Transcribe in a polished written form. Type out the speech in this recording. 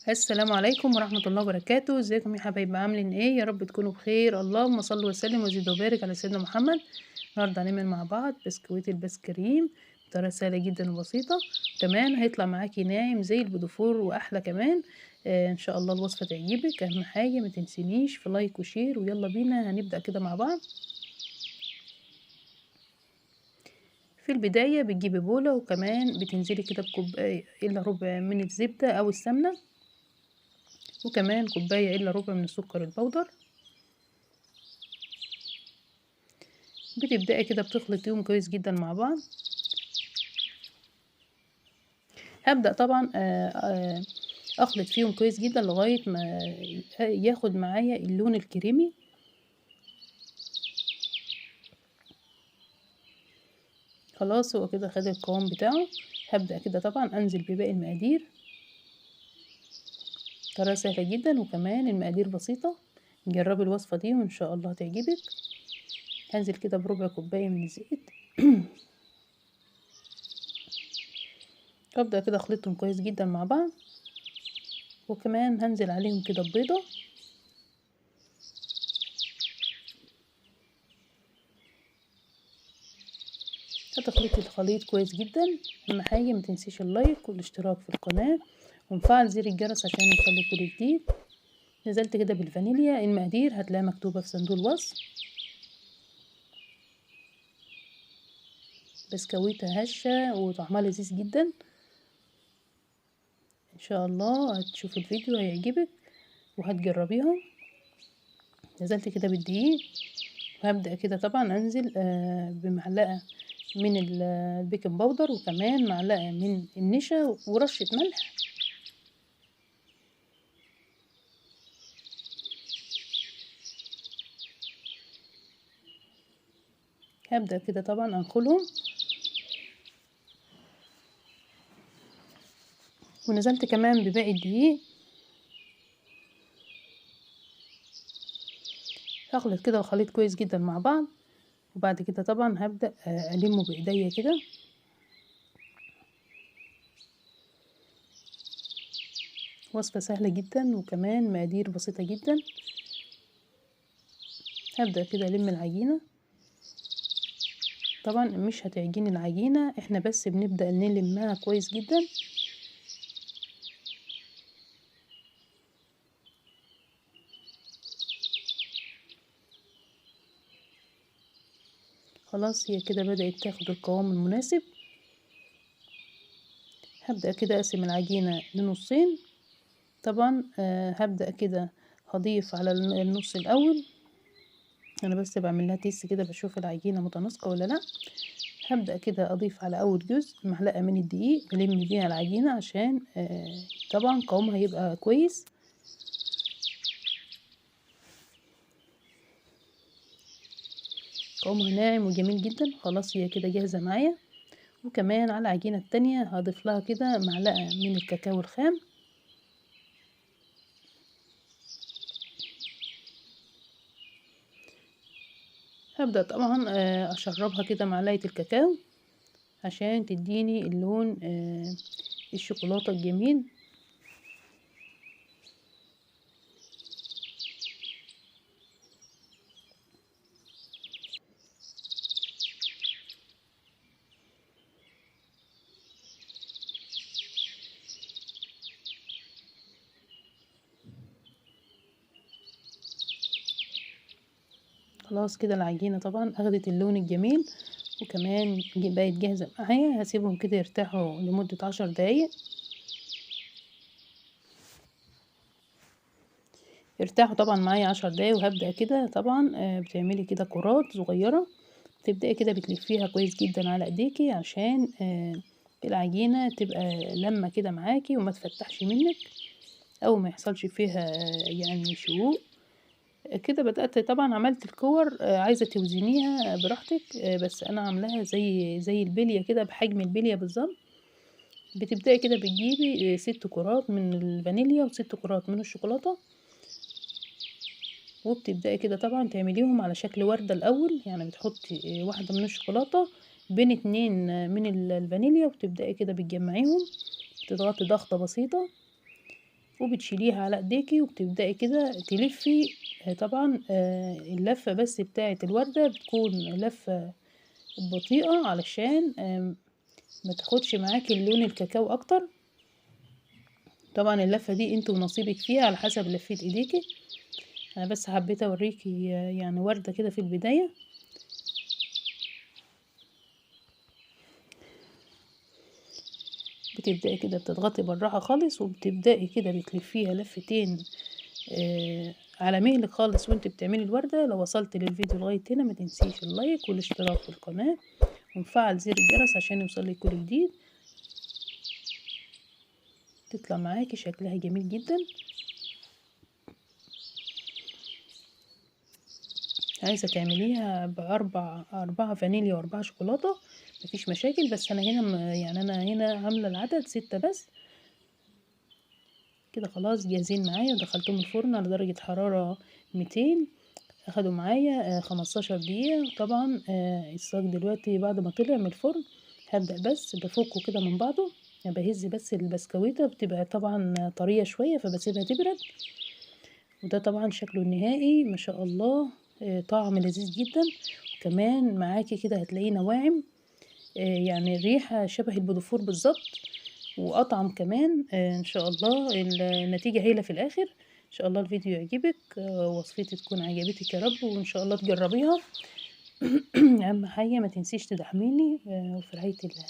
السلام عليكم ورحمة الله وبركاته، ازيكم يا حبايبي عاملين ايه؟ يا رب تكونوا بخير، اللهم صل وسلم وزد وبارك على سيدنا محمد. النهارده هنعمل مع بعض بسكويت البسكريم بطريقة سهلة جدا وبسيطة، كمان هيطلع معاكي ناعم زي البيضافور واحلى كمان. ان شاء الله الوصفة تعجبك، اهم حاجة ما تنسينيش في لايك وشير، ويلا بينا هنبدأ كده مع بعض. في البداية بتجيبي بولة، وكمان بتنزلي كده بكوباية الا ربع من الزبدة او السمنة، وكمان كوباية الا ربع من السكر البودر. بتبدأي كده بتخلطيهم كويس جدا مع بعض. هبدأ طبعا اخلط فيهم كويس جدا لغاية ما ياخد معايا اللون الكريمي. خلاص هو كده خد القوام بتاعه. هبدأ كده طبعا انزل بباقي المقادير. طريقة سهلة جدا وكمان المقادير بسيطة، جربي الوصفة دي وان شاء الله تعجبك. هنزل كده بربع كوباية من الزيت. هبدأ كده اخلطهم كويس جدا مع بعض، وكمان هنزل عليهم كده ببيضة. هتخلطي الخليط كويس جدا. اهم حاجه ما تنسيش اللايك والاشتراك في القناه ومفعل زر الجرس عشان يوصلك كل جديد. نزلت كده بالفانيليا، المقادير هتلاقيها مكتوبه في صندوق الوصف. بسكويتة هشه وطعمها لذيذ جدا، ان شاء الله هتشوفي الفيديو هيعجبك وهتجربيها. نزلت كده بالدقيق، وهبدأ كده طبعا انزل بمعلقه من البيكنج باودر، وكمان معلقه من النشا ورشه ملح. هبدأ كده طبعا انخلهم، ونزلت كمان بباقي الدقيق. هخلط كده الخليط كويس جدا مع بعض، وبعد كده طبعا هبدأ ألمه بإيديا كده. وصفة سهلة جدا وكمان مقادير بسيطة جدا. هبدأ كده ألم العجينة. طبعا مش هتعجني العجينة، احنا بس بنبدأ نلمها كويس جدا. خلاص هي كده بدأت تاخد القوام المناسب. هبدأ كده أقسم العجينة لنصين. طبعا هبدأ كده هضيف على النص الأول. انا بس بعمل لها تيست كده، بشوف العجينه متناسقه ولا لا. هبدا كده اضيف على اول جزء معلقه من الدقيق، بلم بيها العجينه عشان طبعا قوامها يبقى كويس. قوامها ناعم وجميل جدا. خلاص هي كده جاهزه معايا. وكمان على العجينه التانية هضيف لها كده معلقه من الكاكاو الخام. هبدا طبعا اشربها كده معلقه الكاكاو عشان تديني اللون الشوكولاته الجميل. خلاص كده العجينة طبعا اخدت اللون الجميل، وكمان بقت جاهزة معايا. هسيبهم كده يرتاحوا لمدة 10 دقايق. يرتاحوا طبعا معايا 10 دقايق، وهبدأ كده طبعا بتعملي كده كرات صغيرة. تبدأي كده بتلفيها كويس جدا على ايديكي عشان العجينة تبقى لما كده معاكي وما تفتحش منك، او ما يحصلش فيها يعني شقوق. كده بدأت طبعا عملت الكور. عايزة توزنيها براحتك، بس انا عاملاها زي البلية كده، بحجم البلية بالظبط. بتبدأي كده بتجيبي 6 كرات من الفانيليا و6 كرات من الشوكولاتة، وبتبدأي كده طبعا تعمليهم على شكل وردة الأول. يعني بتحطي واحدة من الشوكولاتة بين 2 من الفانيليا، وتبدأي كده بتجمعيهم، تضغطي ضغطة بسيطة. وبتشيليها على ايديكي وبتبدأي كده تلفي. طبعا اللفة بس بتاعة الوردة بتكون لفة بطيئة علشان ما تاخدش معاكي اللون الكاكاو اكتر. طبعا اللفة دي انت ونصيبك فيها على حسب لفة ايديكي. انا بس حبيت اوريكي يعني وردة كده في البداية. بتبدأي كده بتضغطي بالراحة خالص وبتبدأي كده بتلفيها لفتين على مهلك خالص وانت بتعملي الوردة. لو وصلت للفيديو لغاية هنا ما تنسيش اللايك والاشتراك في القناة ونفعل زر الجرس عشان يوصلك كل جديد. تطلع معاكي شكلها جميل جدا. عايزة تعمليها أربعة فانيليا وأربعة شوكولاتة مفيش مشاكل، بس أنا هنا يعني أنا هنا عاملة العدد 6 بس. كده خلاص جاهزين معايا ودخلتهم الفرن على درجة حرارة 200. اخدوا معايا 15 دقيقة. طبعا الصاج دلوقتي بعد ما طلع من الفرن هبدأ بس بفكه كده من بعضه. يعني بهز بس البسكويتة بتبقى طبعا طرية شوية فبسيبها تبرد. وده طبعا شكله النهائي ما شاء الله. طعم لذيذ جدا. وكمان معاكي كده هتلاقيه نواعم. يعني الريحة شبه البودفور بالظبط واطعم كمان. ان شاء الله النتيجة هايلة في الاخر. ان شاء الله الفيديو يعجبك. وصفتي تكون عجبتك يا رب وان شاء الله تجربيها. اهم حاجة ما تنسيش تدعميني وفي رعاية الله.